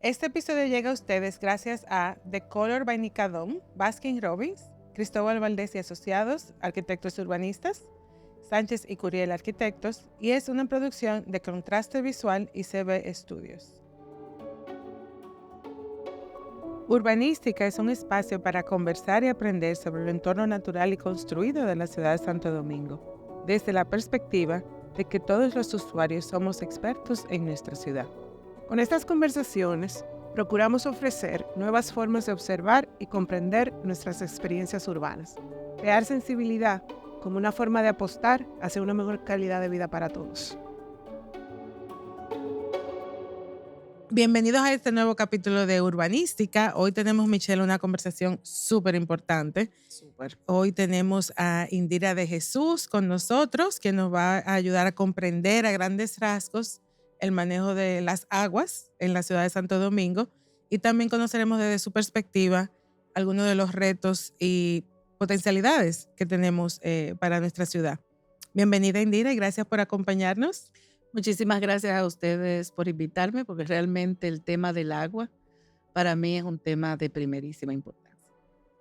Este episodio llega a ustedes gracias a The Color by Nicadom, Baskin Robbins, Cristóbal Valdés y Asociados, arquitectos urbanistas, Sánchez y Curiel Arquitectos, y es una producción de Contraste Visual y CB Studios. Urbanística es un espacio para conversar y aprender sobre el entorno natural y construido de la ciudad de Santo Domingo, desde la perspectiva de que todos los usuarios somos expertos en nuestra ciudad. Con estas conversaciones, procuramos ofrecer nuevas formas de observar y comprender nuestras experiencias urbanas, crear sensibilidad como una forma de apostar hacia una mejor calidad de vida para todos. Bienvenidos a este nuevo capítulo de Urbanística. Hoy tenemos, Michelle, una conversación súper importante. Hoy tenemos a Indira de Jesús con nosotros, que nos va a ayudar a comprender a grandes rasgos el manejo de las aguas en la ciudad de Santo Domingo, y también conoceremos desde su perspectiva algunos de los retos y potencialidades que tenemos para nuestra ciudad. Bienvenida, Indira, y gracias por acompañarnos. Muchísimas gracias a ustedes por invitarme, porque realmente el tema del agua para mí es un tema de primerísima importancia.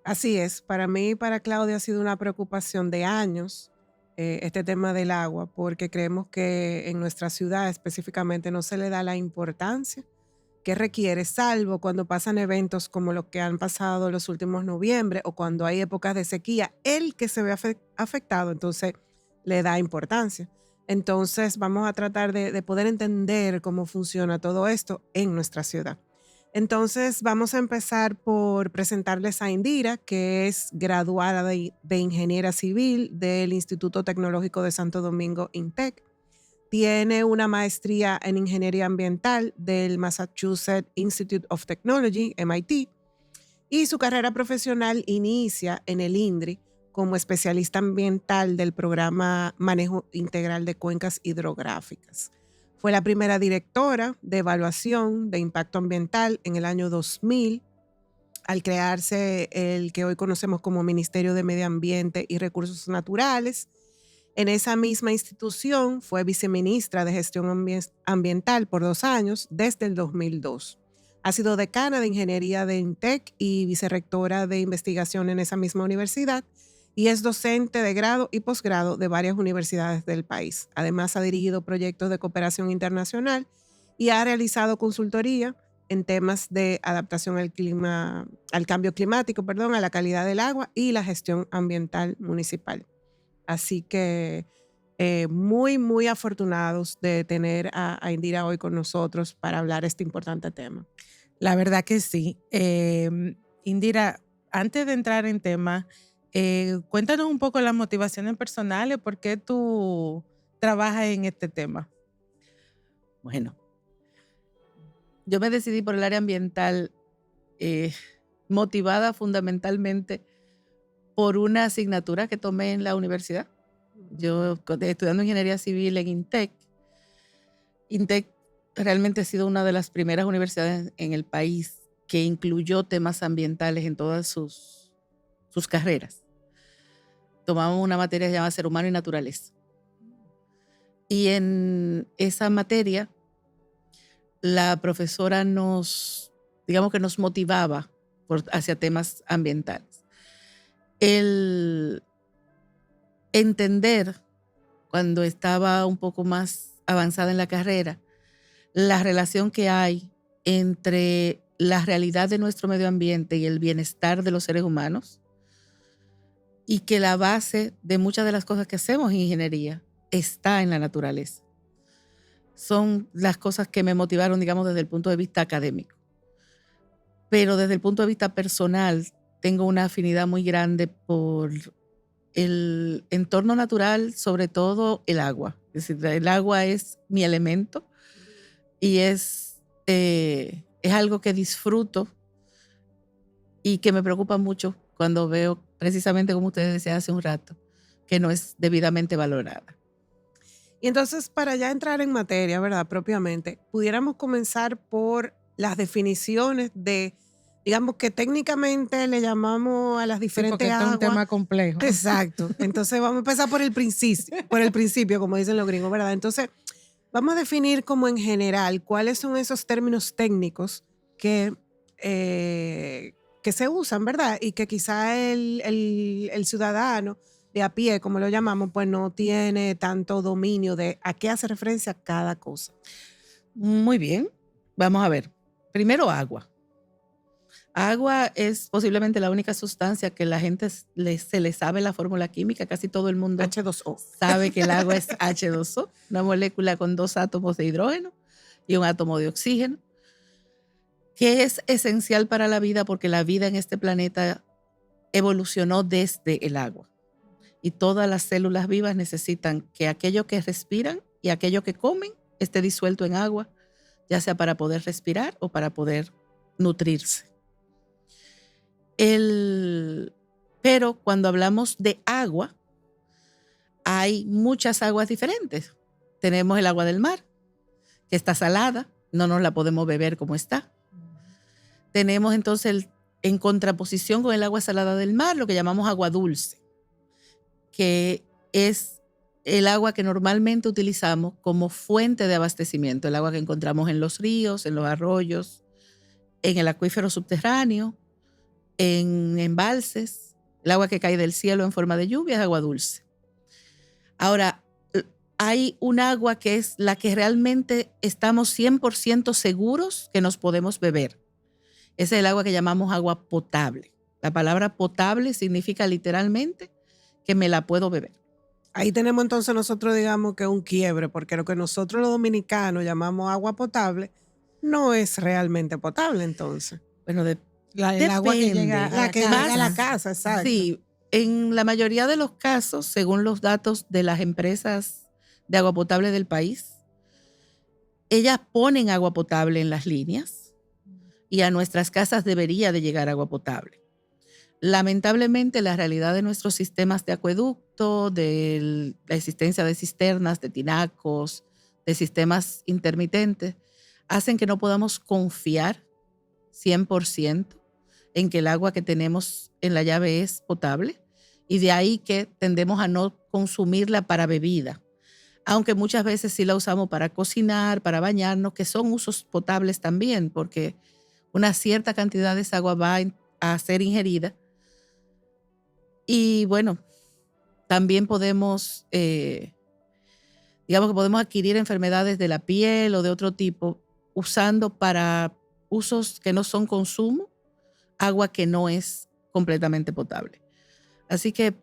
Así es, para mí y para Claudia ha sido una preocupación de años este tema del agua, porque creemos que en nuestra ciudad específicamente no se le da la importancia que requiere, salvo cuando pasan eventos como los que han pasado los últimos noviembre o cuando hay épocas de sequía, el que se ve afectado, entonces le da importancia. Entonces vamos a tratar de poder entender cómo funciona todo esto en nuestra ciudad. Entonces vamos a empezar por presentarles a Indira, que es graduada de Ingeniera Civil del Instituto Tecnológico de Santo Domingo, INTEC. Tiene una maestría en Ingeniería Ambiental del Massachusetts Institute of Technology, MIT, y su carrera profesional inicia en el INDRI como especialista ambiental del programa Manejo Integral de Cuencas Hidrográficas. Fue la primera directora de evaluación de impacto ambiental en el año 2000, al crearse el que hoy conocemos como Ministerio de Medio Ambiente y Recursos Naturales. En esa misma institución fue viceministra de Gestión Ambiental por 2 años, desde el 2002. Ha sido decana de Ingeniería de INTEC y vicerrectora de investigación en esa misma universidad, y es docente de grado y posgrado de varias universidades del país. Además, ha dirigido proyectos de cooperación internacional y ha realizado consultoría en temas de adaptación al cambio climático, a la calidad del agua y la gestión ambiental municipal. Así que muy, muy afortunados de tener a Indira hoy con nosotros para hablar este importante tema. La verdad que sí. Indira, antes de entrar en tema, cuéntanos un poco las motivaciones personales, por qué tú trabajas en este tema. Bueno, yo me decidí por el área ambiental motivada fundamentalmente por una asignatura que tomé en la universidad. Yo estudiando Ingeniería Civil en INTEC. INTEC realmente ha sido una de las primeras universidades en el país que incluyó temas ambientales en todas sus carreras. Tomamos una materia llamada Ser Humano y Naturaleza. Y en esa materia, la profesora nos motivaba hacia temas ambientales. El entender, cuando estaba un poco más avanzada en la carrera, la relación que hay entre la realidad de nuestro medio ambiente y el bienestar de los seres humanos, y que la base de muchas de las cosas que hacemos en ingeniería está en la naturaleza. Son las cosas que me motivaron, desde el punto de vista académico. Pero desde el punto de vista personal, tengo una afinidad muy grande por el entorno natural, sobre todo el agua. Es decir, el agua es mi elemento y es algo que disfruto y que me preocupa mucho cuando veo, precisamente como ustedes decían hace un rato, que no es debidamente valorada. Y entonces, para ya entrar en materia, propiamente, pudiéramos comenzar por las definiciones de, que técnicamente le llamamos a las diferentes aguas. Es un tema complejo. Exacto. Entonces vamos a empezar por el principio, como dicen los gringos, ¿verdad? Entonces, vamos a definir como en general cuáles son esos términos técnicos que se usan, ¿verdad? Y que quizá el ciudadano de a pie, como lo llamamos, pues no tiene tanto dominio de a qué hace referencia cada cosa. Muy bien, vamos a ver. Primero, agua. Agua es posiblemente la única sustancia que la gente se le sabe la fórmula química. Casi todo el mundo H2O. sabe que el agua es H2O, una molécula con 2 átomos de hidrógeno y un átomo de oxígeno, que es esencial para la vida porque la vida en este planeta evolucionó desde el agua. Y todas las células vivas necesitan que aquello que respiran y aquello que comen esté disuelto en agua, ya sea para poder respirar o para poder nutrirse. Pero cuando hablamos de agua, hay muchas aguas diferentes. Tenemos el agua del mar, que está salada, no nos la podemos beber como está. Tenemos entonces en contraposición con el agua salada del mar, lo que llamamos agua dulce, que es el agua que normalmente utilizamos como fuente de abastecimiento, el agua que encontramos en los ríos, en los arroyos, en el acuífero subterráneo, en embalses. El agua que cae del cielo en forma de lluvia es agua dulce. Ahora, hay un agua que es la que realmente estamos 100% seguros que nos podemos beber. Ese es el agua que llamamos agua potable. La palabra potable significa literalmente que me la puedo beber. Ahí tenemos entonces nosotros, digamos que un quiebre, porque lo que nosotros los dominicanos llamamos agua potable no es realmente potable entonces. Bueno, el agua que llega a la casa, exacto. Sí, en la mayoría de los casos, según los datos de las empresas de agua potable del país, ellas ponen agua potable en las líneas y a nuestras casas debería de llegar agua potable. Lamentablemente, la realidad de nuestros sistemas de acueducto, de la existencia de cisternas, de tinacos, de sistemas intermitentes, hacen que no podamos confiar 100% en que el agua que tenemos en la llave es potable, y de ahí que tendemos a no consumirla para bebida, aunque muchas veces sí la usamos para cocinar, para bañarnos, que son usos potables también, porque una cierta cantidad de esa agua va a ser ingerida. Y bueno, también podemos, digamos que podemos adquirir enfermedades de la piel o de otro tipo usando para usos que no son consumo, agua que no es completamente potable. Así que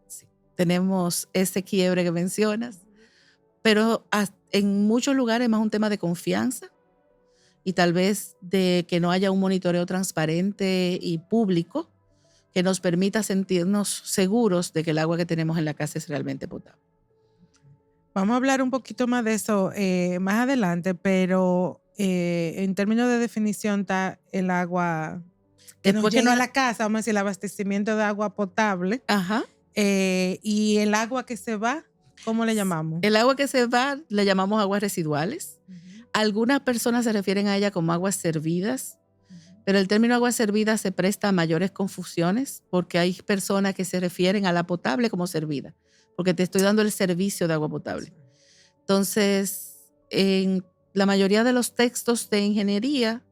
sí, tenemos ese quiebre que mencionas, pero en muchos lugares es más un tema de confianza y tal vez de que no haya un monitoreo transparente y público que nos permita sentirnos seguros de que el agua que tenemos en la casa es realmente potable. Vamos a hablar un poquito más de eso más adelante, pero en términos de definición está el agua que nos llega a la casa, vamos a decir, el abastecimiento de agua potable. Ajá. Y el agua que se va, ¿cómo le llamamos? El agua que se va le llamamos aguas residuales. Algunas personas se refieren a ella como aguas servidas, pero el término agua servida se presta a mayores confusiones porque hay personas que se refieren a la potable como servida, porque te estoy dando el servicio de agua potable. Entonces, en la mayoría de los textos de ingeniería,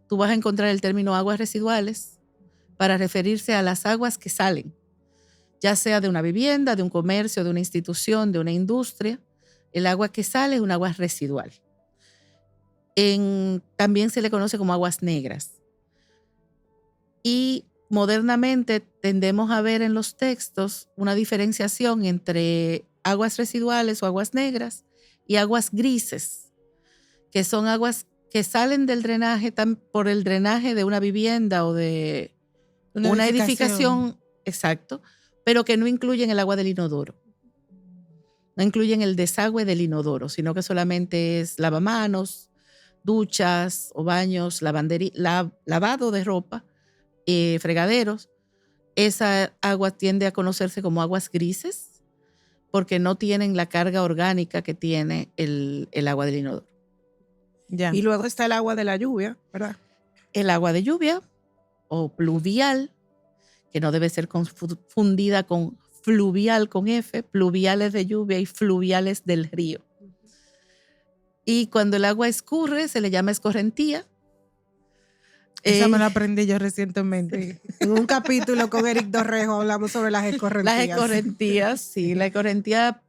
tú vas a encontrar el término aguas residuales para referirse a las aguas que salen, ya sea de una vivienda, de un comercio, de una institución, de una industria. El agua que sale es un agua residual. También se le conoce como aguas negras. Y modernamente tendemos a ver en los textos una diferenciación entre aguas residuales o aguas negras y aguas grises, que son aguas que salen del drenaje por el drenaje de una vivienda o de una edificación, exacto, pero que no incluyen el agua del inodoro. No incluyen el desagüe del inodoro, sino que solamente es lavamanos, duchas o baños, lavado de ropa, fregaderos. Esa agua tiende a conocerse como aguas grises porque no tienen la carga orgánica que tiene el agua del inodoro. Ya. Y luego está el agua de la lluvia, ¿verdad? El agua de lluvia o pluvial, que no debe ser confundida con fluvial con F, pluviales de lluvia y fluviales del río. Y cuando el agua escurre se le llama escorrentía, Esa me la aprendí yo recientemente. Sí. En un capítulo con Eric Dorrejo hablamos sobre las escorrentías. Las escorrentías, sí. La escorrentía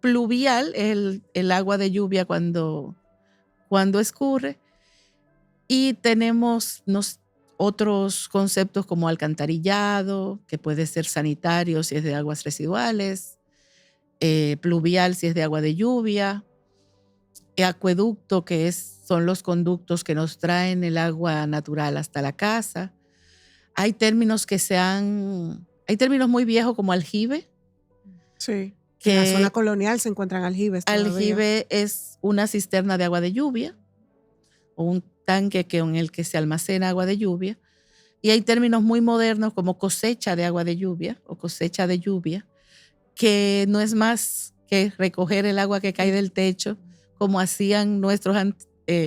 pluvial es el agua de lluvia cuando escurre. Y tenemos otros conceptos como alcantarillado, que puede ser sanitario si es de aguas residuales, pluvial si es de agua de lluvia, acueducto, que son los conductos que nos traen el agua natural hasta la casa. Hay términos hay términos muy viejos como aljibe. Sí. En la zona colonial se encuentran aljibes todavía. Aljibe es una cisterna de agua de lluvia o un tanque en el que se almacena agua de lluvia. Y hay términos muy modernos como cosecha de agua de lluvia o cosecha de lluvia, que no es más que recoger el agua que cae del techo, como hacían nuestros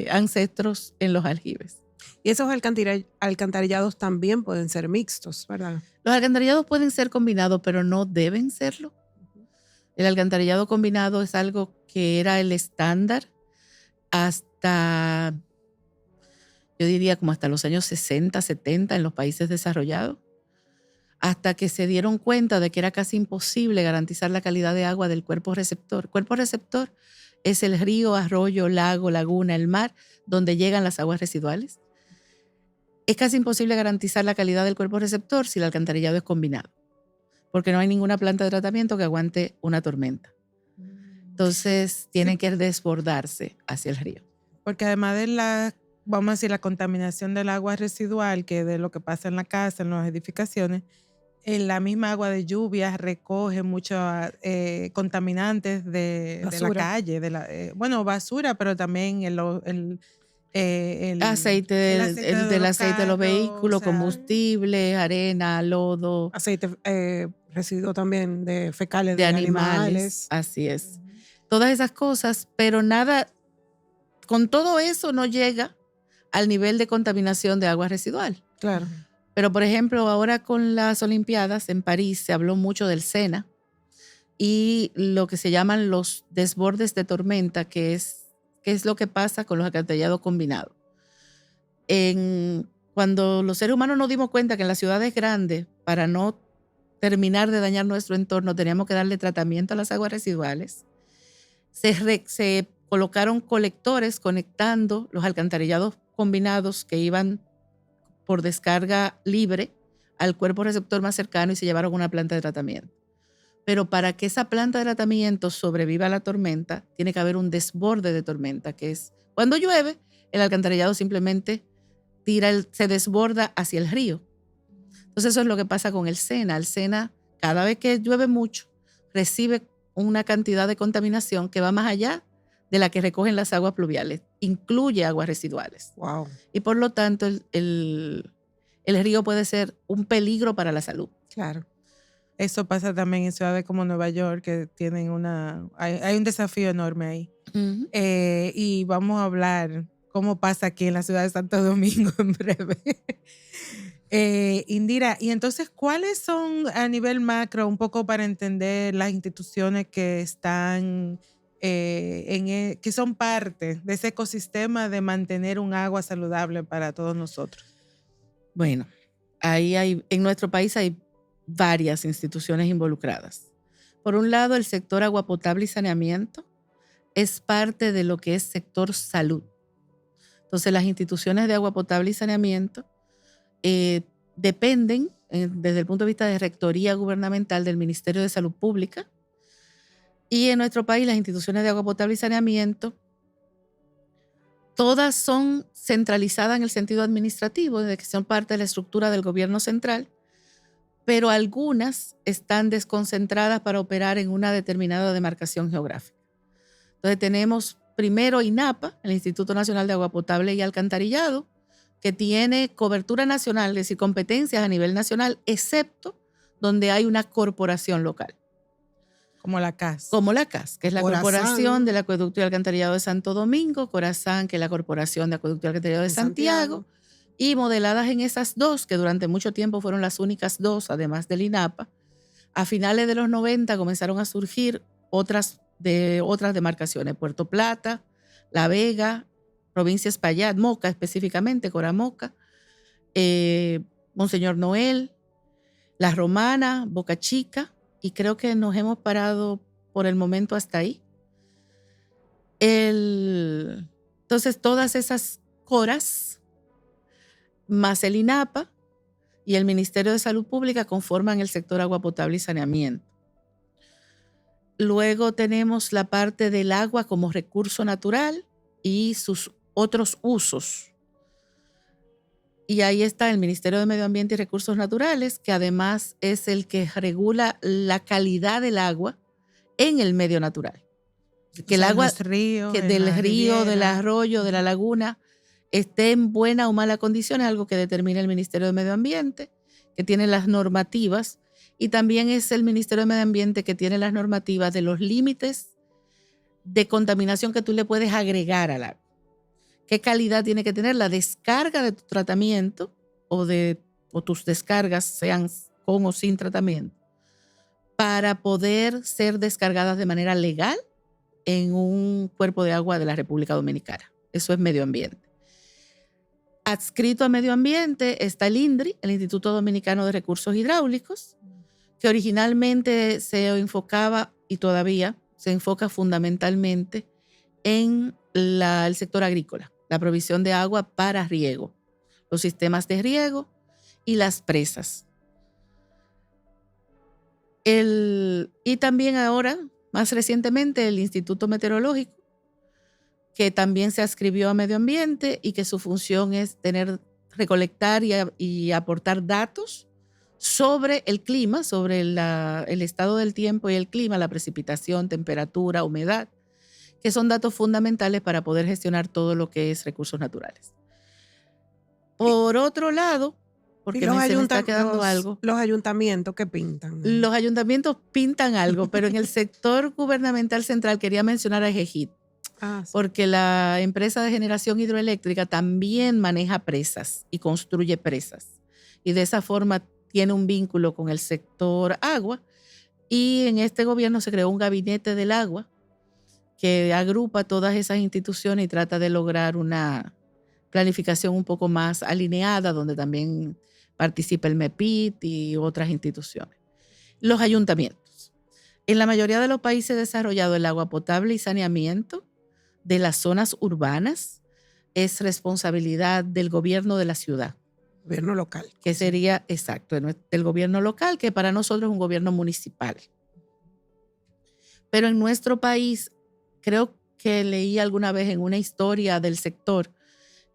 ancestros en los aljibes. Y esos alcantarillados también pueden ser mixtos, ¿verdad? Los alcantarillados pueden ser combinados, pero no deben serlo. El alcantarillado combinado es algo que era el estándar hasta, yo diría como hasta los años 60, 70 en los países desarrollados, hasta que se dieron cuenta de que era casi imposible garantizar la calidad de agua del cuerpo receptor. Cuerpo receptor es el río, arroyo, lago, laguna, el mar, donde llegan las aguas residuales. Es casi imposible garantizar la calidad del cuerpo receptor si el alcantarillado es combinado, porque no hay ninguna planta de tratamiento que aguante una tormenta. Entonces, tienen que desbordarse hacia el río. Porque además de vamos a decir, la contaminación del agua residual, que de lo que pasa en la casa, en las edificaciones, la misma agua de lluvia recoge muchos contaminantes de la calle, basura, pero también el aceite de los vehículos, combustible, arena, lodo. Aceite, residuo también de fecales de animales. Así es. Todas esas cosas, pero nada, con todo eso no llega al nivel de contaminación de agua residual. Claro. Pero, por ejemplo, ahora con las Olimpiadas en París se habló mucho del SENA y lo que se llaman los desbordes de tormenta, que es lo que pasa con los alcantarillados combinados. Cuando los seres humanos nos dimos cuenta que en las ciudades grandes, para no terminar de dañar nuestro entorno, teníamos que darle tratamiento a las aguas residuales, se colocaron colectores conectando los alcantarillados combinados que iban por descarga libre al cuerpo receptor más cercano y se llevaron a una planta de tratamiento. Pero para que esa planta de tratamiento sobreviva a la tormenta, tiene que haber un desborde de tormenta, que es cuando llueve, el alcantarillado simplemente se desborda hacia el río. Entonces eso es lo que pasa con el SENA. El SENA, cada vez que llueve mucho, recibe una cantidad de contaminación que va más allá de la que recogen las aguas pluviales, incluye aguas residuales. Wow. Y por lo tanto, el río puede ser un peligro para la salud. Claro. Eso pasa también en ciudades como Nueva York, que tienen hay un desafío enorme ahí. Uh-huh. Y vamos a hablar cómo pasa aquí en la ciudad de Santo Domingo en breve. Indira, y entonces, ¿cuáles son a nivel macro, un poco para entender las instituciones que están que son parte de ese ecosistema de mantener un agua saludable para todos nosotros? Bueno, en nuestro país hay varias instituciones involucradas. Por un lado, el sector agua potable y saneamiento es parte de lo que es sector salud. Entonces, las instituciones de agua potable y saneamiento dependen, desde el punto de vista de rectoría gubernamental, del Ministerio de Salud Pública. Y en nuestro país, las instituciones de agua potable y saneamiento, todas son centralizadas en el sentido administrativo, de que son parte de la estructura del gobierno central, pero algunas están desconcentradas para operar en una determinada demarcación geográfica. Entonces tenemos primero INAPA, el Instituto Nacional de Agua Potable y Alcantarillado, que tiene cobertura nacional, es decir, competencias a nivel nacional, excepto donde hay una corporación local. Como la CAS. Como la CAS, que es la Corazán. Corporación del Acueducto y Alcantarillado de Santo Domingo, Corazán, que es la Corporación de Acueducto y Alcantarillado de Santiago, y modeladas en esas dos, que durante mucho tiempo fueron las únicas dos, además del INAPA. A finales de los 90 comenzaron a surgir otras demarcaciones, Puerto Plata, La Vega, provincia Espaillat, Moca específicamente, Coramoca, Monseñor Noel, La Romana, Boca Chica, y creo que nos hemos parado por el momento hasta ahí. Entonces, todas esas coras, más el INAPA y el Ministerio de Salud Pública conforman el sector agua potable y saneamiento. Luego tenemos la parte del agua como recurso natural y sus otros usos. Y ahí está el Ministerio de Medio Ambiente y Recursos Naturales, que además es el que regula la calidad del agua en el medio natural. Que el agua los ríos, que del río, del arroyo, de la laguna, esté en buena o mala condición, es algo que determina el Ministerio de Medio Ambiente, que tiene las normativas, y también es el Ministerio de Medio Ambiente que tiene las normativas de los límites de contaminación que tú le puedes agregar al agua. ¿Qué calidad tiene que tener la descarga de tu tratamiento o tus descargas, sean con o sin tratamiento, para poder ser descargadas de manera legal en un cuerpo de agua de la República Dominicana? Eso es medio ambiente. Adscrito a medio ambiente está el INDRI, el Instituto Dominicano de Recursos Hidráulicos, que originalmente se enfocaba y todavía se enfoca fundamentalmente en el sector agrícola, la provisión de agua para riego, los sistemas de riego y las presas. Y también ahora, más recientemente, el Instituto Meteorológico, que también se adscribió a medio ambiente y que su función es recolectar y aportar datos sobre el clima, sobre el estado del tiempo y el clima, la precipitación, temperatura, humedad, que son datos fundamentales para poder gestionar todo lo que es recursos naturales. Por otro lado, porque se me está quedando algo. Los ayuntamientos, ¿qué pintan? Los ayuntamientos pintan algo, pero en el sector gubernamental central quería mencionar a EGEGID, porque la empresa de generación hidroeléctrica también maneja presas y construye presas. Y de esa forma tiene un vínculo con el sector agua. Y en este gobierno se creó un gabinete del agua que agrupa todas esas instituciones y trata de lograr una planificación un poco más alineada, donde también participa el MEPIT y otras instituciones. Los ayuntamientos. En la mayoría de los países desarrollados, el agua potable y saneamiento de las zonas urbanas es responsabilidad del gobierno de la ciudad. Gobierno local. Que sería, exacto, del gobierno local, que para nosotros es un gobierno municipal. Pero en nuestro país, creo que leí alguna vez en una historia del sector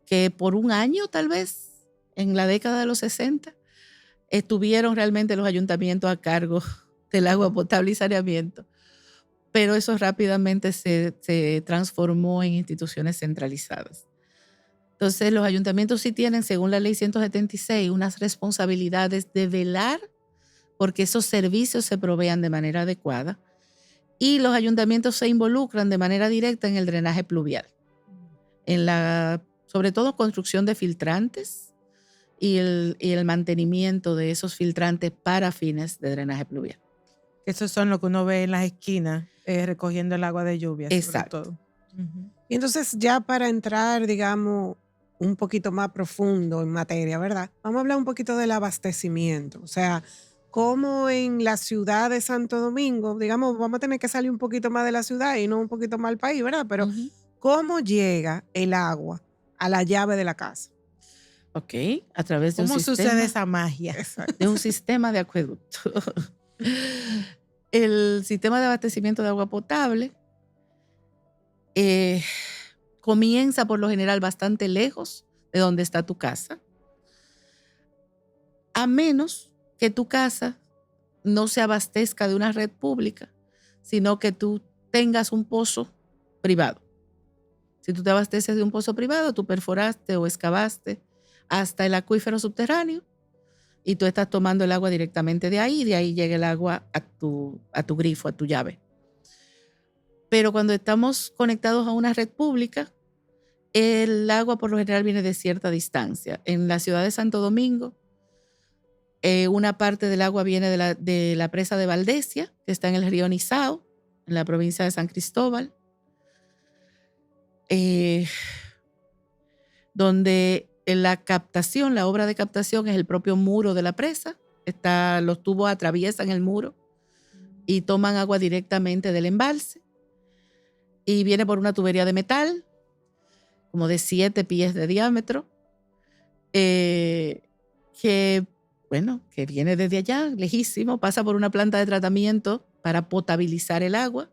que por un año, tal vez, en la década de los 60, estuvieron realmente los ayuntamientos a cargo del agua potable y saneamiento. Pero eso rápidamente se transformó en instituciones centralizadas. Entonces, los ayuntamientos sí tienen, según la ley 176, unas responsabilidades de velar porque esos servicios se provean de manera adecuada, y los ayuntamientos se involucran de manera directa en el drenaje pluvial, sobre todo construcción de filtrantes y el mantenimiento de esos filtrantes para fines de drenaje pluvial. Esos son lo que uno ve en las esquinas, recogiendo el agua de lluvia. Exacto. Sobre todo. Y entonces, ya para entrar, digamos, un poquito más profundo en materia, ¿verdad? Vamos a hablar un poquito del abastecimiento. O sea, cómo en la ciudad de Santo Domingo, digamos, vamos a tener que salir un poquito más de la ciudad y no un poquito más al país, ¿verdad? Pero ¿cómo llega el agua a la llave de la casa? Ok, a través de ¿Cómo un sistema. sucede esa magia? De un sistema de acueducto. El sistema de abastecimiento de agua potable comienza por lo general bastante lejos de donde está tu casa, a menos que tu casa no se abastezca de una red pública, sino que tú tengas un pozo privado. Si tú te abasteces de un pozo privado, tú perforaste o excavaste hasta el acuífero subterráneo y tú estás tomando el agua directamente de ahí, y de ahí llega el agua a tu grifo, a tu llave. Pero cuando estamos conectados a una red pública, el agua por lo general viene de cierta distancia. En la ciudad de Santo Domingo, una parte del agua viene de la presa de Valdesia, que está en el río Nizao, en la provincia de San Cristóbal, donde en la captación, la obra de captación es el propio muro de la presa. Los tubos atraviesan el muro y toman agua directamente del embalse. Y viene por una tubería de metal, como de 7 pies de diámetro, que viene desde allá, lejísimo, pasa por una planta de tratamiento para potabilizar el agua.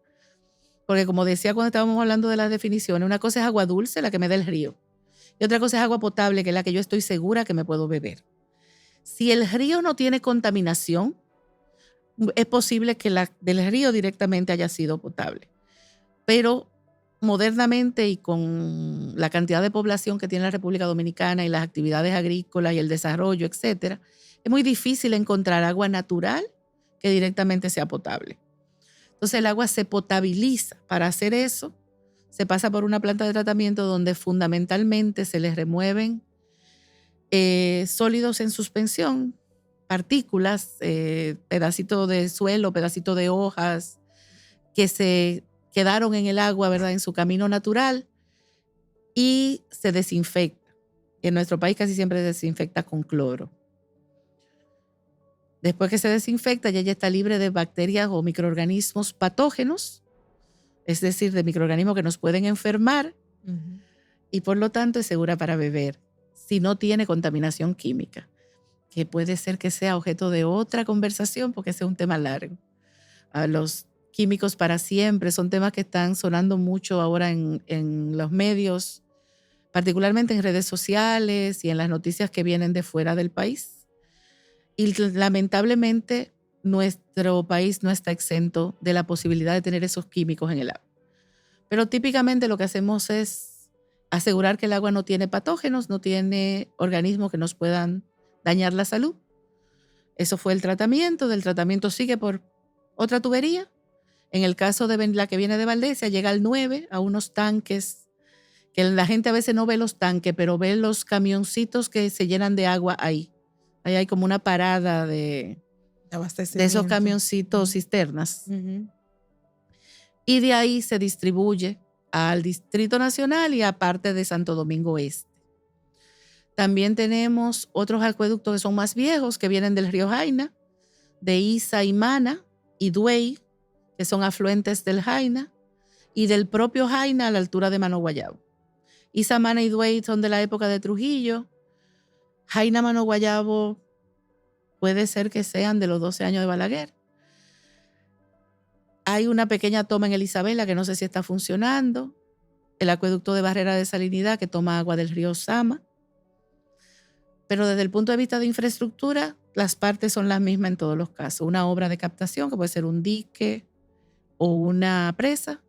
Porque como decía cuando estábamos hablando de las definiciones, una cosa es agua dulce, la que me da el río, y otra cosa es agua potable, que es la que yo estoy segura que me puedo beber. Si el río no tiene contaminación, es posible que la del río directamente haya sido potable. Pero modernamente y con la cantidad de población que tiene la República Dominicana y las actividades agrícolas y el desarrollo, etcétera, es muy difícil encontrar agua natural que directamente sea potable. Entonces el agua se potabiliza. Para hacer eso, se pasa por una planta de tratamiento donde fundamentalmente se les remueven sólidos en suspensión, partículas, pedacitos de suelo, pedacitos de hojas que se quedaron en el agua, ¿verdad?, en su camino natural, y se desinfecta. En nuestro país casi siempre se desinfecta con cloro. Después que se desinfecta, ya está libre de bacterias o microorganismos patógenos, es decir, de microorganismos que nos pueden enfermar, y por lo tanto es segura para beber, si no tiene contaminación química, que puede ser que sea objeto de otra conversación porque ese es un tema largo. Los químicos para siempre son temas que están sonando mucho ahora en los medios, particularmente en redes sociales y en las noticias que vienen de fuera del país. Y lamentablemente nuestro país no está exento de la posibilidad de tener esos químicos en el agua. Pero típicamente lo que hacemos es asegurar que el agua no tiene patógenos, no tiene organismos que nos puedan dañar la salud. Eso fue el tratamiento. Del tratamiento sigue por otra tubería. En el caso de la que viene de Valdesia, llega al 9 a unos tanques, que la gente a veces no ve los tanques, pero ve los camioncitos que se llenan de agua ahí. Ahí hay como una parada de esos camioncitos cisternas. Y de ahí se distribuye al Distrito Nacional y a parte de Santo Domingo Este. También tenemos otros acueductos que son más viejos, que vienen del río Jaina, de Isa y Mana y Duey, que son afluentes del Jaina, y del propio Jaina a la altura de Mano Guayabo. Isa, Mana y Duey son de la época de Trujillo. Jaina, Mano Guayabo puede ser que sean de los 12 años de Balaguer. Hay una pequeña toma en el Isabela que no sé si está funcionando. El acueducto de Barrera de Salinidad que toma agua del río Sama. Pero desde el punto de vista de infraestructura, las partes son las mismas en todos los casos. Una obra de captación que puede ser un dique o una presa,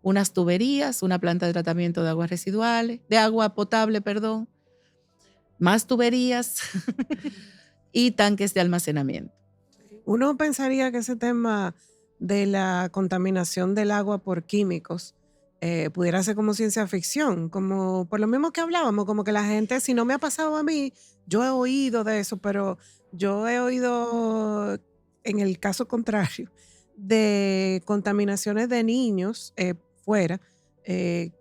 unas tuberías, una planta de tratamiento de aguas residuales, de agua potable, más tuberías y tanques de almacenamiento. Uno pensaría que ese tema de la contaminación del agua por químicos pudiera ser como ciencia ficción, como por lo mismo que hablábamos, como que la gente, si no me ha pasado a mí, yo he oído de eso, pero yo he oído en el caso contrario de contaminaciones de niños fuera, que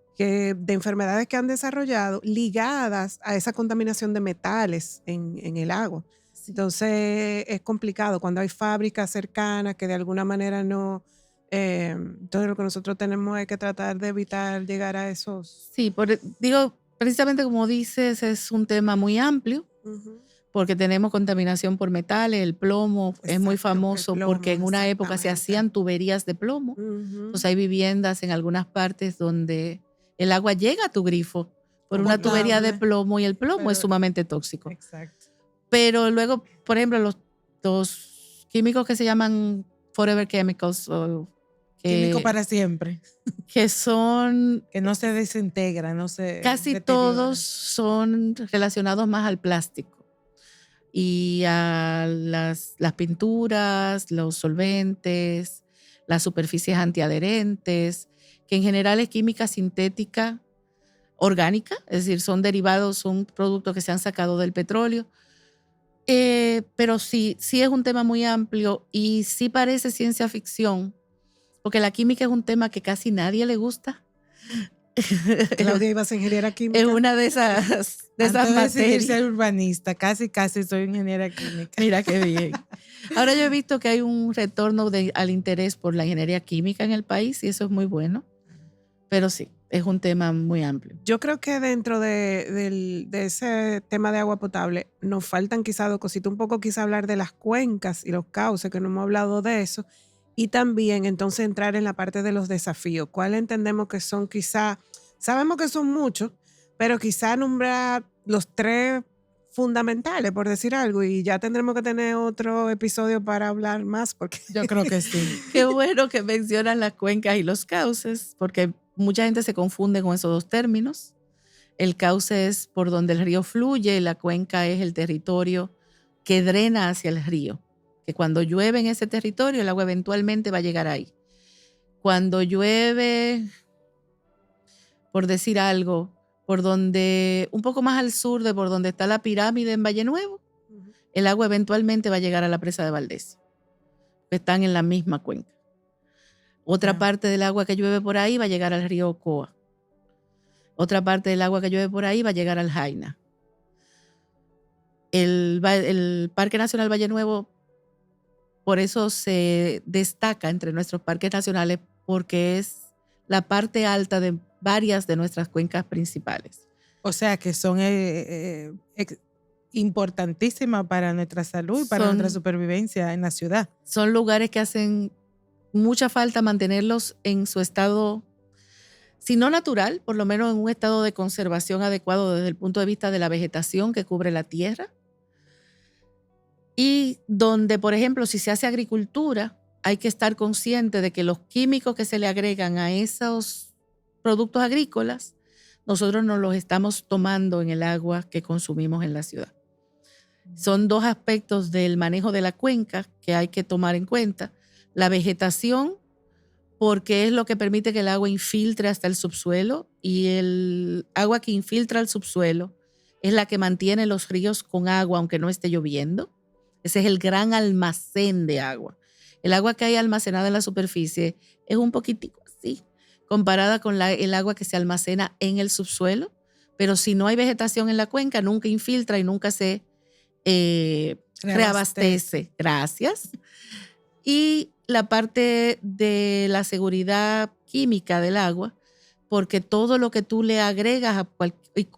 de enfermedades que han desarrollado ligadas a esa contaminación de metales en el agua. Entonces es complicado cuando hay fábricas cercanas que de alguna manera no... entonces lo que nosotros tenemos es que tratar de evitar llegar a esos... Sí, precisamente como dices, es un tema muy amplio, porque tenemos contaminación por metales, el plomo. Exacto, es muy famoso porque en una época se hacían tuberías de plomo. Entonces hay viviendas en algunas partes donde el agua llega a tu grifo por una tubería de plomo y el plomo es sumamente tóxico. Exacto. Pero luego, por ejemplo, los químicos que se llaman forever chemicals, químico para siempre, que son... que no se desintegran, no se casi deterioran. Todos son relacionados más al plástico y a las pinturas, los solventes, las superficies antiadherentes, que en general es química sintética orgánica, es decir, son derivados, son productos que se han sacado del petróleo. Pero sí es un tema muy amplio y sí parece ciencia ficción, porque la química es un tema que casi nadie le gusta. Claudia, ibas a ingeniera química. Es una de esas Antes de decidir materias. ser urbanista, casi soy ingeniera química. Mira qué bien. Ahora yo he visto que hay un retorno al interés por la ingeniería química en el país y eso es muy bueno. Pero sí, es un tema muy amplio. Yo creo que dentro de ese tema de agua potable nos faltan quizá dos cositas, un poco quizá hablar de las cuencas y los cauces, que no hemos hablado de eso, y también entonces entrar en la parte de los desafíos. ¿Cuáles entendemos que son quizá, sabemos que son muchos, pero quizá nombrar los 3 fundamentales, por decir algo, y ya tendremos que tener otro episodio para hablar más, porque Yo creo que sí. Qué bueno que mencionan las cuencas y los cauces, porque mucha gente se confunde con esos dos términos. El cauce es por donde el río fluye y la cuenca es el territorio que drena hacia el río. Que cuando llueve en ese territorio, el agua eventualmente va a llegar ahí. Cuando llueve, por decir algo, por donde, un poco más al sur de por donde está la pirámide en Valle Nuevo, el agua eventualmente va a llegar a la presa de Valdés, que están en la misma cuenca. Otra parte del agua que llueve por ahí va a llegar al río Ocoa. Otra parte del agua que llueve por ahí va a llegar al Jaina. El Parque Nacional Valle Nuevo, por eso se destaca entre nuestros parques nacionales, porque es la parte alta de varias de nuestras cuencas principales. O sea que son importantísimas para nuestra salud y para nuestra supervivencia en la ciudad. Son lugares que hacen mucha falta mantenerlos en su estado, si no natural, por lo menos en un estado de conservación adecuado desde el punto de vista de la vegetación que cubre la tierra. Y donde, por ejemplo, si se hace agricultura, hay que estar consciente de que los químicos que se le agregan a esos productos agrícolas, nosotros nos los estamos tomando en el agua que consumimos en la ciudad. Son 2 aspectos del manejo de la cuenca que hay que tomar en cuenta. La vegetación, porque es lo que permite que el agua infiltre hasta el subsuelo, y el agua que infiltra el subsuelo es la que mantiene los ríos con agua aunque no esté lloviendo. Ese es el gran almacén de agua. El agua que hay almacenada en la superficie es un poquitico así, comparada con el agua que se almacena en el subsuelo, pero si no hay vegetación en la cuenca, nunca infiltra y nunca se reabastece. Gracias. Y la parte de la seguridad química del agua, porque todo lo que tú le agregas a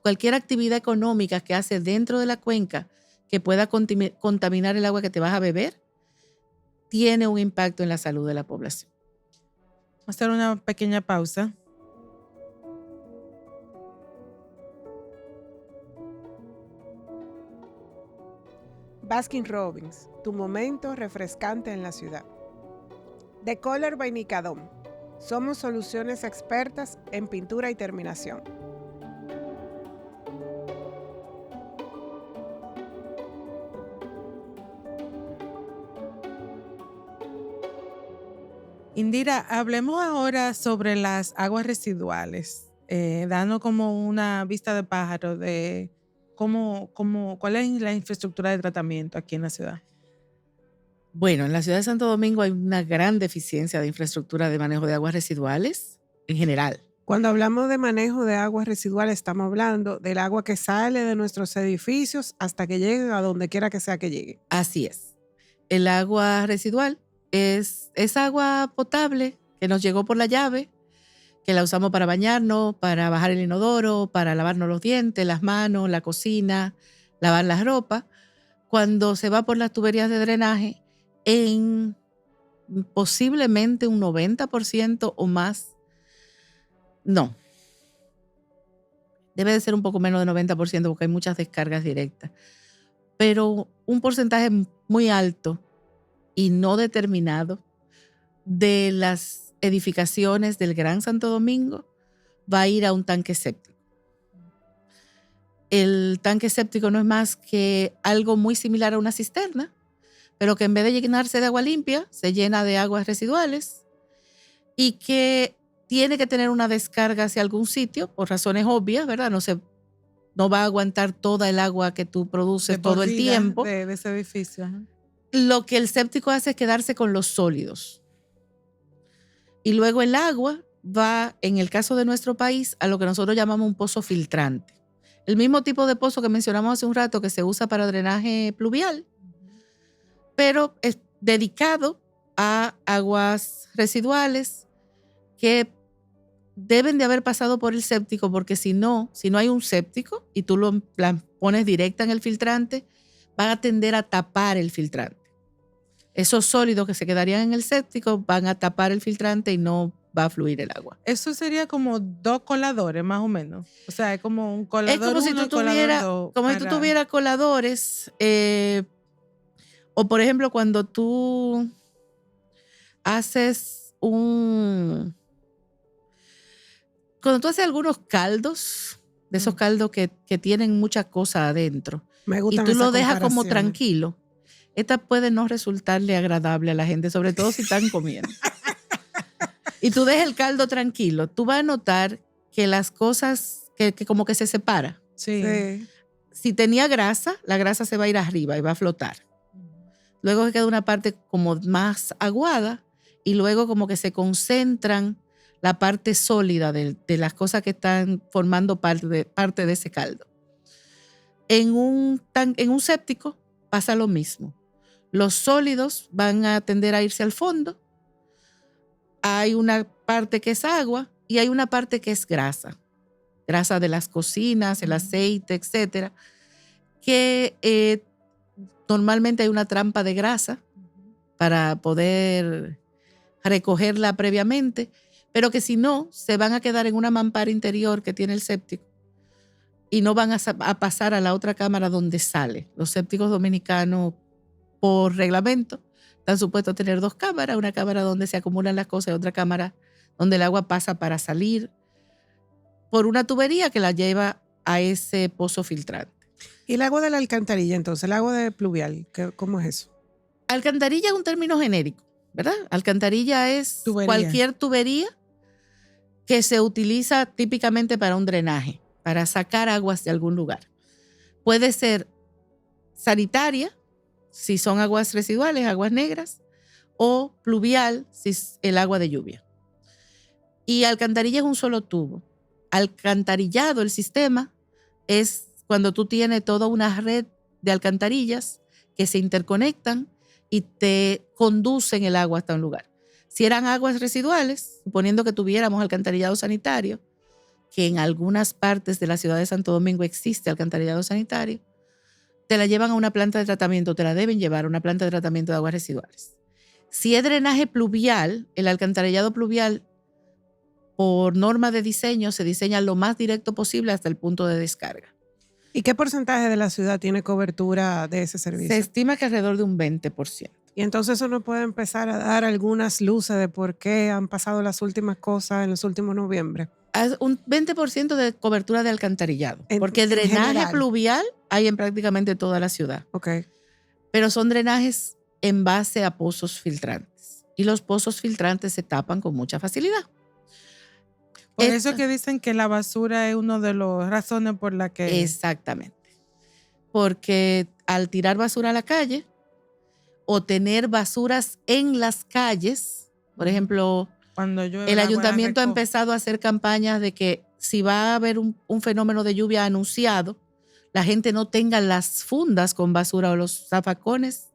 cualquier actividad económica que hace dentro de la cuenca que pueda contaminar el agua que te vas a beber, tiene un impacto en la salud de la población. Vamos a hacer una pequeña pausa. Baskin Robbins, tu momento refrescante en la ciudad. The Color by Nicadom. Somos soluciones expertas en pintura y terminación. Indira, hablemos ahora sobre las aguas residuales, dando como una vista de pájaro de cuál es la infraestructura de tratamiento aquí en la ciudad. Bueno, en la ciudad de Santo Domingo hay una gran deficiencia de infraestructura de manejo de aguas residuales en general. Cuando hablamos de manejo de aguas residuales, estamos hablando del agua que sale de nuestros edificios hasta que llegue a donde quiera que sea que llegue. Así es. El agua residual es agua potable que nos llegó por la llave, que la usamos para bañarnos, para bajar el inodoro, para lavarnos los dientes, las manos, la cocina, lavar las ropas. Cuando se va por las tuberías de drenaje, en posiblemente un 90% o más, no. Debe de ser un poco menos de 90% porque hay muchas descargas directas. Pero un porcentaje muy alto y no determinado de las edificaciones del Gran Santo Domingo va a ir a un tanque séptico. El tanque séptico no es más que algo muy similar a una cisterna, pero que en vez de llenarse de agua limpia, se llena de aguas residuales y que tiene que tener una descarga hacia algún sitio por razones obvias, ¿verdad? No va a aguantar toda el agua que tú produces todo el tiempo. De ese edificio. Ajá. Lo que el séptico hace es quedarse con los sólidos. Y luego el agua va, en el caso de nuestro país, a lo que nosotros llamamos un pozo filtrante. El mismo tipo de pozo que mencionamos hace un rato que se usa para drenaje pluvial, pero es dedicado a aguas residuales que deben de haber pasado por el séptico, porque si no hay un séptico y tú la pones directa en el filtrante, van a tender a tapar el filtrante. Esos sólidos que se quedarían en el séptico van a tapar el filtrante y no va a fluir el agua. Eso sería como 2 coladores, más o menos. O sea, es como un colador. Es como si tú tuvieras coladores, o por ejemplo, cuando tú haces algunos caldos, de esos caldos que tienen mucha cosa adentro, Me y gustan tú esas lo dejas como comparaciones. tranquilo, esta puede no resultarle agradable a la gente, sobre todo si están comiendo. Y tú dejas el caldo tranquilo, tú vas a notar que las cosas, que como que se separa. Sí. Sí. Si tenía grasa, la grasa se va a ir arriba y va a flotar. Luego queda una parte como más aguada y luego como que se concentran la parte sólida de las cosas que están formando parte de ese caldo. En un séptico pasa lo mismo. Los sólidos van a tender a irse al fondo. Hay una parte que es agua y hay una parte que es grasa. Grasa de las cocinas, el aceite, etcétera. Que normalmente hay una trampa de grasa para poder recogerla previamente, pero que si no, se van a quedar en una mampara interior que tiene el séptico y no van a pasar a la otra cámara donde sale. Los sépticos dominicanos, por reglamento, están supuestos a tener 2 cámaras, una cámara donde se acumulan las cosas y otra cámara donde el agua pasa para salir por una tubería que la lleva a ese pozo filtrante. ¿Y el agua de la alcantarilla, entonces? ¿El agua de pluvial? ¿Cómo es eso? Alcantarilla es un término genérico, ¿verdad? Alcantarilla es cualquier tubería que se utiliza típicamente para un drenaje, para sacar aguas de algún lugar. Puede ser sanitaria, si son aguas residuales, aguas negras, o pluvial, si es el agua de lluvia. Y alcantarilla es un solo tubo. Alcantarillado, el sistema, es cuando tú tienes toda una red de alcantarillas que se interconectan y te conducen el agua hasta un lugar. Si eran aguas residuales, suponiendo que tuviéramos alcantarillado sanitario, que en algunas partes de la ciudad de Santo Domingo existe alcantarillado sanitario, te la llevan a una planta de tratamiento, te la deben llevar a una planta de tratamiento de aguas residuales. Si es drenaje pluvial, el alcantarillado pluvial, por norma de diseño, se diseña lo más directo posible hasta el punto de descarga. ¿Y qué porcentaje de la ciudad tiene cobertura de ese servicio? Se estima que alrededor de un 20%. Y entonces eso nos puede empezar a dar algunas luces de por qué han pasado las últimas cosas en los últimos noviembre. Un 20% de cobertura de alcantarillado. Porque En drenaje general. pluvial hay en prácticamente toda la ciudad. Ok. Pero son drenajes en base a pozos filtrantes. Y los pozos filtrantes se tapan con mucha facilidad. Por eso que dicen que la basura es una de las razones por la que... Exactamente. Porque al tirar basura a la calle o tener basuras en las calles, por ejemplo, cuando llueve, el agua la ayuntamiento ha recoge. empezado a hacer campañas de que si va a haber un fenómeno de lluvia anunciado, la gente no tenga las fundas con basura o los zafacones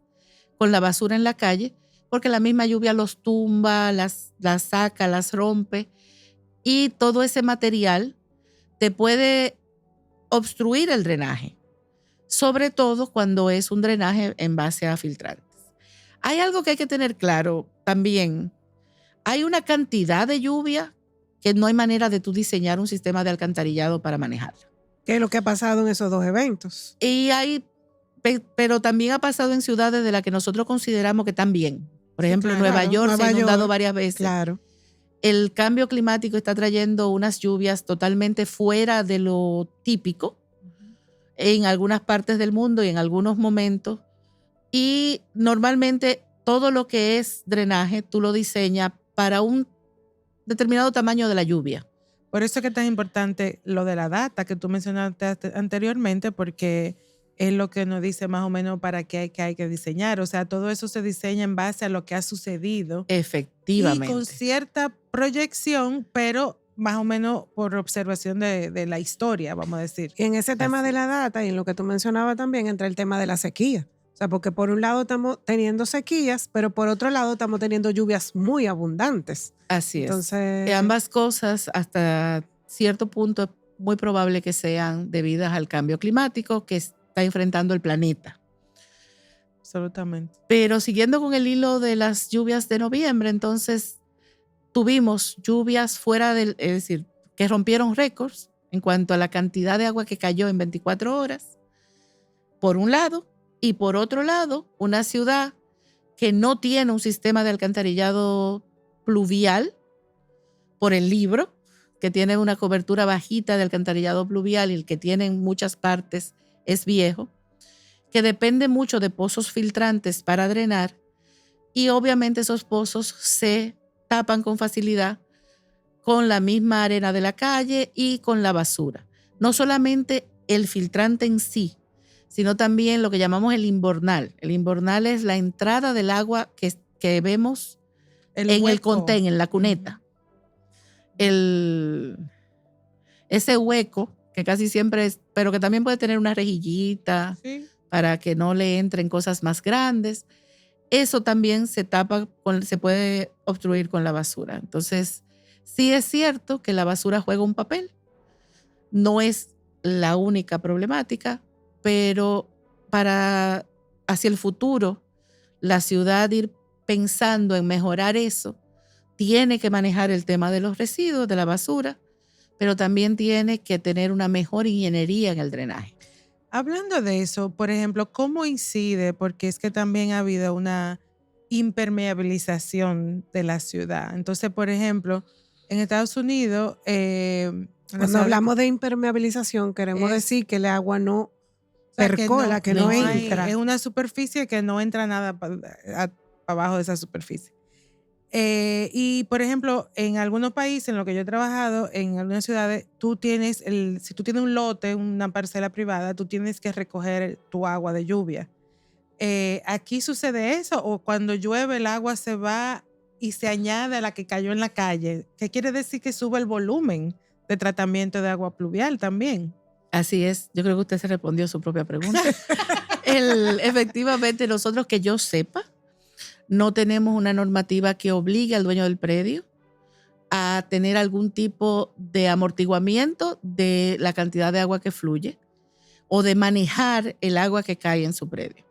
con la basura en la calle, porque la misma lluvia los tumba, las saca, las rompe, y todo ese material te puede obstruir el drenaje, sobre todo cuando es un drenaje en base a filtrantes. Hay algo que hay que tener claro también. Hay una cantidad de lluvia que no hay manera de tú diseñar un sistema de alcantarillado para manejarla. ¿Qué es lo que ha pasado en esos 2 eventos? Pero también ha pasado en ciudades de las que nosotros consideramos que están bien. Por ejemplo, claro, Nueva York se ha inundado varias veces. Claro. El cambio climático está trayendo unas lluvias totalmente fuera de lo típico en algunas partes del mundo y en algunos momentos. Y normalmente todo lo que es drenaje, tú lo diseñas para un determinado tamaño de la lluvia. Por eso es que es tan importante lo de la data que tú mencionaste anteriormente, porque es lo que nos dice más o menos para qué hay que diseñar. O sea, todo eso se diseña en base a lo que ha sucedido. Efectivamente. Y con cierta proyección, pero más o menos por observación de la historia, vamos a decir. Y en ese tema Así. de la data y en lo que tú mencionabas también entra el tema de la sequía. O sea, porque por un lado estamos teniendo sequías, pero por otro lado estamos teniendo lluvias muy abundantes. Así es. Entonces, Ambas cosas hasta cierto punto es muy probable que sean debidas al cambio climático que está enfrentando el planeta. Absolutamente. Pero siguiendo con el hilo de las lluvias de noviembre, entonces tuvimos lluvias fuera del, es decir, que rompieron récords en cuanto a la cantidad de agua que cayó en 24 horas, por un lado, y por otro lado, una ciudad que no tiene un sistema de alcantarillado pluvial, por el Libro, que tiene una cobertura bajita de alcantarillado pluvial y el que tiene en muchas partes es viejo, que depende mucho de pozos filtrantes para drenar, y obviamente esos pozos se tapan con facilidad con la misma arena de la calle y con la basura. No solamente el filtrante en sí, sino también lo que llamamos el inbornal. El inbornal es la entrada del agua que vemos en el contén, en la cuneta. Ese hueco, que casi siempre es, pero que también puede tener una rejillita, sí, para que no le entren cosas más grandes. Eso también se tapa, se puede obstruir con la basura. Entonces, sí es cierto que la basura juega un papel. No es la única problemática, pero para hacia el futuro, la ciudad ir pensando en mejorar eso, tiene que manejar el tema de los residuos, de la basura, pero también tiene que tener una mejor ingeniería en el drenaje. Hablando de eso, por ejemplo, ¿cómo incide? Porque es que también ha habido una impermeabilización de la ciudad. Entonces, por ejemplo, en Estados Unidos... cuando hablamos de impermeabilización, queremos decir que el agua no percola, que no entra. Es una superficie que no entra nada para abajo de esa superficie. Y, por ejemplo, en algunos países en los que yo he trabajado, en algunas ciudades, si tú tienes un lote, una parcela privada, tú tienes que recoger tu agua de lluvia. ¿Aquí sucede eso? ¿O cuando llueve el agua se va y se añade a la que cayó en la calle? ¿Qué quiere decir? Que sube el volumen de tratamiento de agua pluvial también. Así es. Yo creo que usted se respondió su propia pregunta. Efectivamente, nosotros, que yo sepa, no tenemos una normativa que obligue al dueño del predio a tener algún tipo de amortiguamiento de la cantidad de agua que fluye o de manejar el agua que cae en su predio.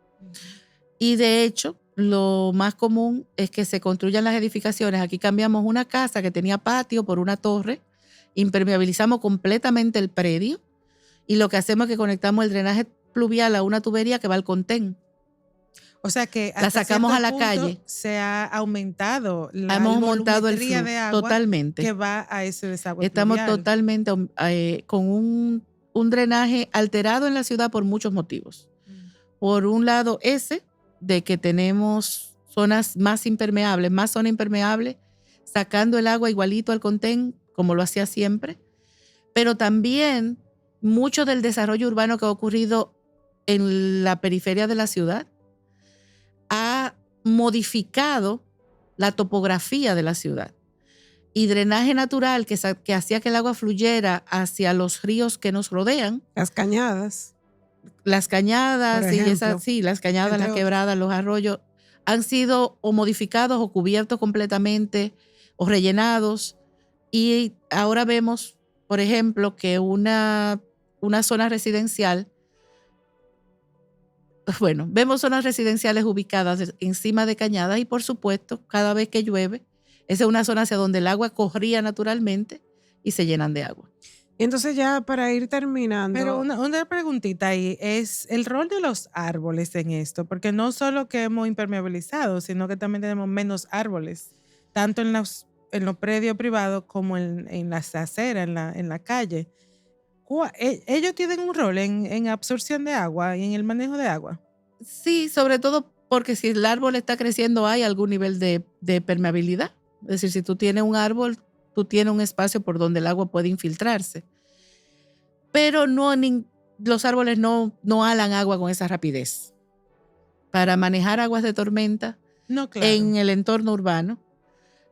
Y de hecho, lo más común es que se construyan las edificaciones. Aquí cambiamos una casa que tenía patio por una torre, impermeabilizamos completamente el predio y lo que hacemos es que conectamos el drenaje pluvial a una tubería que va al contén. O sea que la sacamos a la calle. Se ha aumentado la volumetría de agua totalmente, que va a ese desagüe Estamos pluvial. Totalmente con un drenaje alterado en la ciudad por muchos motivos. Por un lado, ese de que tenemos zonas más impermeables, más zona impermeable, sacando el agua igualito al contén, como lo hacía siempre. Pero también mucho del desarrollo urbano que ha ocurrido en la periferia de la ciudad ha modificado la topografía de la ciudad. Y drenaje natural que hacía que el agua fluyera hacia los ríos que nos rodean. Las cañadas. Las cañadas, las cañadas, las quebradas, los arroyos, han sido o modificados o cubiertos completamente o rellenados. Y ahora vemos, por ejemplo, que una zona residencial, vemos zonas residenciales ubicadas encima de cañadas y, por supuesto, cada vez que llueve, esa es una zona hacia donde el agua corría naturalmente y se llenan de agua. Y entonces, ya para ir terminando. Pero una preguntita ahí, es el rol de los árboles en esto, porque no solo que hemos impermeabilizado, sino que también tenemos menos árboles, tanto en los predios privados como en las aceras, en la calle. ¿Ellos tienen un rol en absorción de agua y en el manejo de agua? Sí, sobre todo porque si el árbol está creciendo hay algún nivel de permeabilidad. Es decir, si tú tienes un árbol, tú tienes un espacio por donde el agua puede infiltrarse. Pero los árboles no alan agua con esa rapidez. Para manejar aguas de tormenta en el entorno urbano,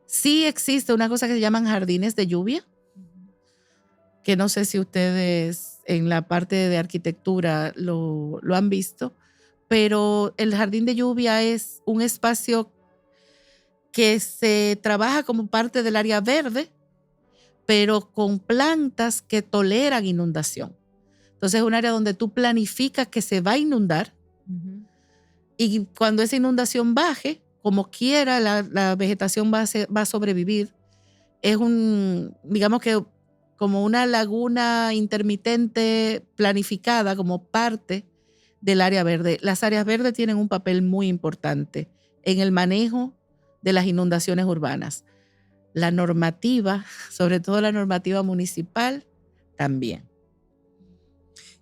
Sí existe una cosa que se llaman jardines de lluvia, que no sé si ustedes en la parte de arquitectura lo han visto, pero el jardín de lluvia es un espacio que se trabaja como parte del área verde, pero con plantas que toleran inundación. Entonces es un área donde tú planificas que se va a inundar y cuando esa inundación baje, como quiera, la vegetación va a sobrevivir. Es digamos que como una laguna intermitente planificada como parte del área verde. Las áreas verdes tienen un papel muy importante en el manejo de las inundaciones urbanas. La normativa, sobre todo la normativa municipal, también.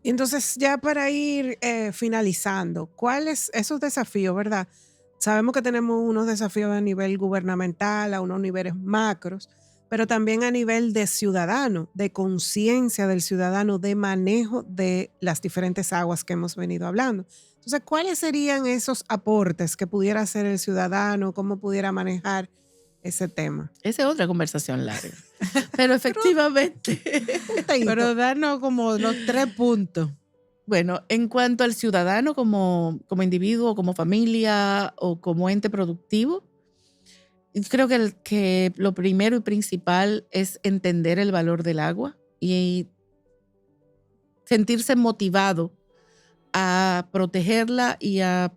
Y entonces, ya para ir finalizando, ¿cuáles esos desafíos, verdad? Sabemos que tenemos unos desafíos a nivel gubernamental, a unos niveles macros, pero también a nivel de ciudadano, de conciencia del ciudadano, de manejo de las diferentes aguas que hemos venido hablando. Entonces, ¿cuáles serían esos aportes que pudiera hacer el ciudadano? ¿Cómo pudiera manejar ese tema? Esa es otra conversación larga. Pero efectivamente. Pero darnos como los 3 puntos. Bueno, en cuanto al ciudadano como individuo, como familia o como ente productivo, creo que lo primero y principal es entender el valor del agua y sentirse motivado a protegerla y a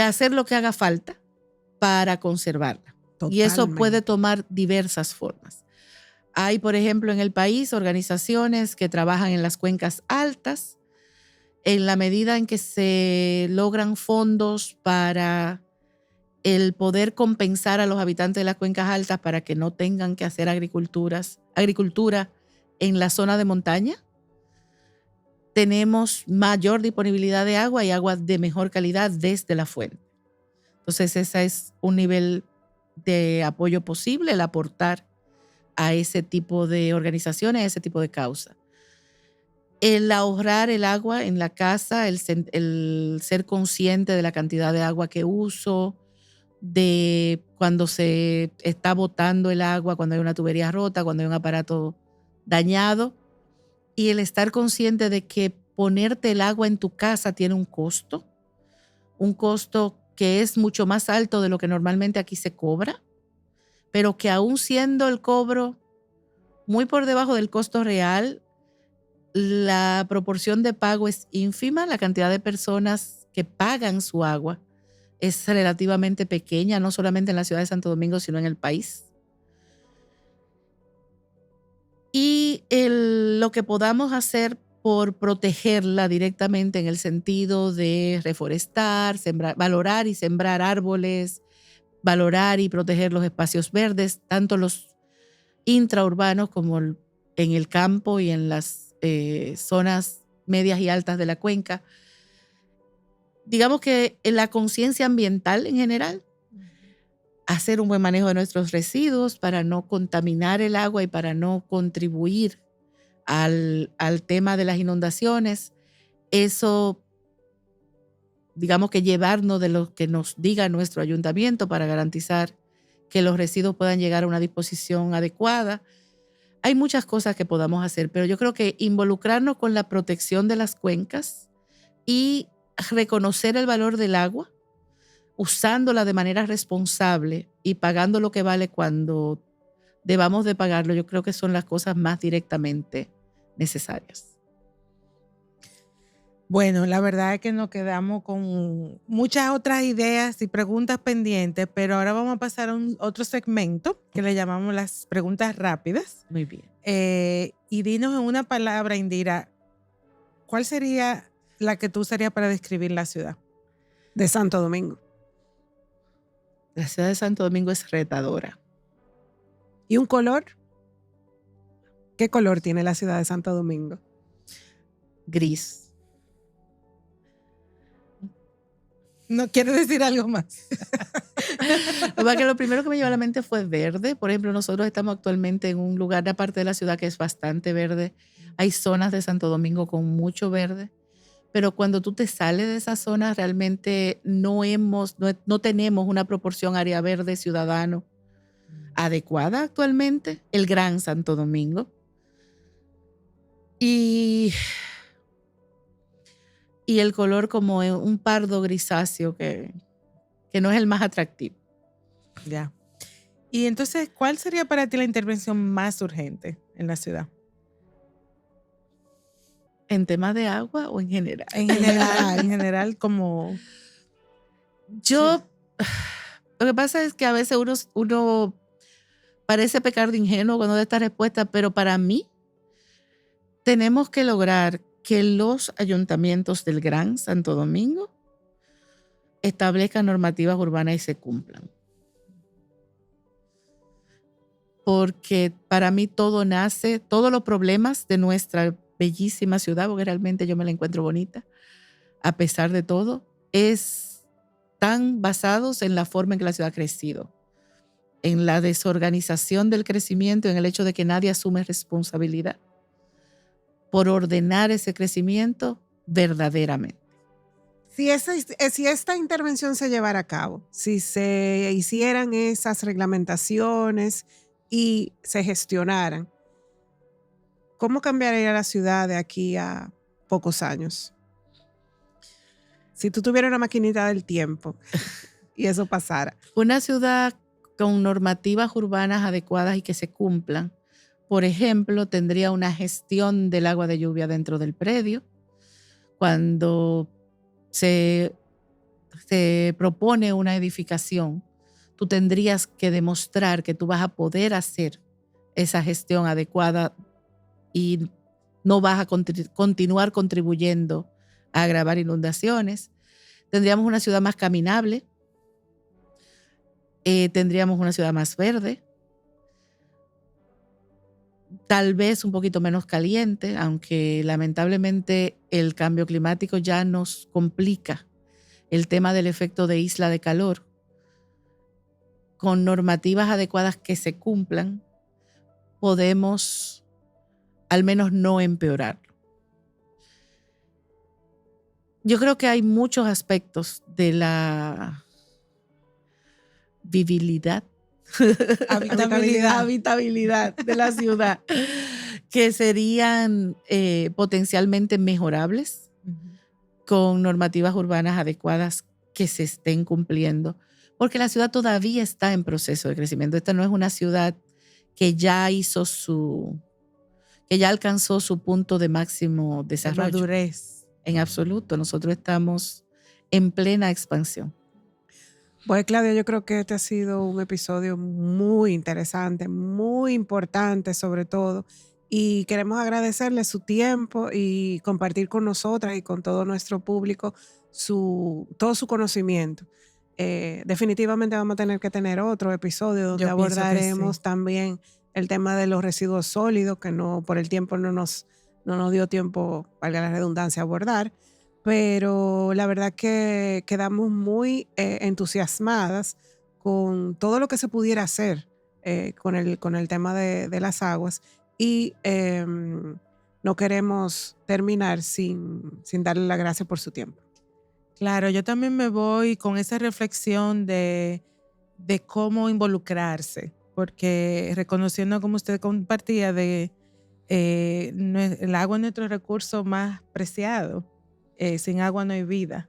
hacer lo que haga falta para conservarla. Y eso puede tomar diversas formas. Hay, por ejemplo, en el país organizaciones que trabajan en las cuencas altas, en la medida en que se logran fondos para el poder compensar a los habitantes de las cuencas altas para que no tengan que hacer agricultura en la zona de montaña. Tenemos mayor disponibilidad de agua y agua de mejor calidad desde la fuente. Entonces, ese es un nivel de apoyo posible, el aportar a ese tipo de organizaciones, a ese tipo de causa. El ahorrar el agua en la casa, el ser consciente de la cantidad de agua que uso, de cuando se está botando el agua, cuando hay una tubería rota, cuando hay un aparato dañado, y el estar consciente de que ponerte el agua en tu casa tiene un costo que es mucho más alto de lo que normalmente aquí se cobra, pero que aún siendo el cobro muy por debajo del costo real, la proporción de pago es ínfima, la cantidad de personas que pagan su agua es relativamente pequeña, no solamente en la ciudad de Santo Domingo, sino en el país. Y lo que podamos hacer por protegerla directamente en el sentido de reforestar, valorar y sembrar árboles, valorar y proteger los espacios verdes, tanto los intraurbanos como en el campo y en las zonas medias y altas de la cuenca. Digamos que en la conciencia ambiental en general, hacer un buen manejo de nuestros residuos para no contaminar el agua y para no contribuir al tema de las inundaciones. Eso, digamos que llevarnos de lo que nos diga nuestro ayuntamiento para garantizar que los residuos puedan llegar a una disposición adecuada. Hay muchas cosas que podamos hacer, pero yo creo que involucrarnos con la protección de las cuencas y reconocer el valor del agua, usándola de manera responsable y pagando lo que vale cuando debamos de pagarlo, yo creo que son las cosas más directamente necesarias. Bueno, la verdad es que nos quedamos con muchas otras ideas y preguntas pendientes, pero ahora vamos a pasar a otro segmento que le llamamos las preguntas rápidas. Muy bien. Y dinos en una palabra, Indira, ¿cuál sería la que tú usarías para describir la ciudad de Santo Domingo? La ciudad de Santo Domingo es retadora. ¿Y un color? ¿Qué color tiene la ciudad de Santo Domingo? Gris. ¿No quieres decir algo más? Lo primero que me llevó a la mente fue verde. Por ejemplo, nosotros estamos actualmente en un lugar de parte de la ciudad que es bastante verde. Hay zonas de Santo Domingo con mucho verde, pero cuando tú te sales de esa zona realmente no tenemos una proporción área verde ciudadano adecuada actualmente, el Gran Santo Domingo. Y el color como un pardo grisáceo que no es el más atractivo. Ya. Y entonces, ¿cuál sería para ti la intervención más urgente en la ciudad? ¿En temas de agua o en general? En general, como... Lo que pasa es que a veces uno parece pecar de ingenuo cuando da esta respuesta, pero para mí tenemos que lograr que los ayuntamientos del Gran Santo Domingo establezcan normativas urbanas y se cumplan. Porque para mí todos los problemas de nuestra bellísima ciudad, porque realmente yo me la encuentro bonita, a pesar de todo, están basados en la forma en que la ciudad ha crecido, en la desorganización del crecimiento, en el hecho de que nadie asume responsabilidad por ordenar ese crecimiento verdaderamente. Si esta intervención se llevara a cabo, si se hicieran esas reglamentaciones y se gestionaran, ¿cómo cambiaría la ciudad de aquí a pocos años? Si tú tuvieras una maquinita del tiempo y eso pasara. Una ciudad con normativas urbanas adecuadas y que se cumplan, por ejemplo, tendría una gestión del agua de lluvia dentro del predio. Cuando se propone una edificación, tú tendrías que demostrar que tú vas a poder hacer esa gestión adecuada y no vas a continuar contribuyendo a agravar inundaciones. Tendríamos una ciudad más caminable, tendríamos una ciudad más verde, tal vez un poquito menos caliente, aunque lamentablemente el cambio climático ya nos complica el tema del efecto de isla de calor. Con normativas adecuadas que se cumplan, podemos al menos no empeorarlo. Yo creo que hay muchos aspectos de la vivilidad, habitabilidad de la ciudad que serían potencialmente mejorables con normativas urbanas adecuadas que se estén cumpliendo, porque la ciudad todavía está en proceso de crecimiento. Esta no es una ciudad que ya alcanzó su punto de máximo desarrollo. Madurez. En absoluto, nosotros estamos en plena expansión. Pues Claudia, yo creo que este ha sido un episodio muy interesante, muy importante sobre todo, y queremos agradecerle su tiempo y compartir con nosotras y con todo nuestro público todo su conocimiento. Definitivamente vamos a tener que tener otro episodio donde abordaremos también el tema de los residuos sólidos, que no por el tiempo no nos dio tiempo, valga la redundancia, a abordar. Pero la verdad que quedamos muy entusiasmadas con todo lo que se pudiera hacer con el tema de las aguas, y no queremos terminar sin darle las gracias por su tiempo. Claro, yo también me voy con esa reflexión de cómo involucrarse, porque reconociendo, como usted compartía, el agua es nuestro recurso más preciado. Sin agua no hay vida.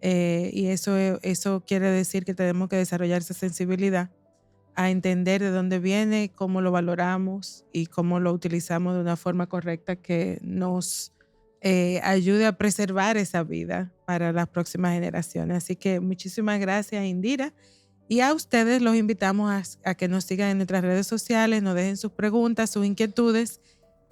Y eso quiere decir que tenemos que desarrollar esa sensibilidad a entender de dónde viene, cómo lo valoramos y cómo lo utilizamos de una forma correcta que nos ayude a preservar esa vida para las próximas generaciones. Así que muchísimas gracias, Indira. Y a ustedes los invitamos a que nos sigan en nuestras redes sociales, nos dejen sus preguntas, sus inquietudes,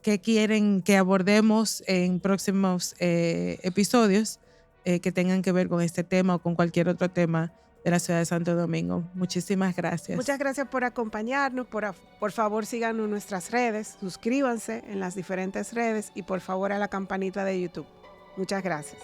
que quieren que abordemos en próximos episodios que tengan que ver con este tema o con cualquier otro tema de la ciudad de Santo Domingo. Muchísimas gracias. Muchas gracias por acompañarnos. Por favor, síganos en nuestras redes, suscríbanse en las diferentes redes y por favor a la campanita de YouTube. Muchas gracias.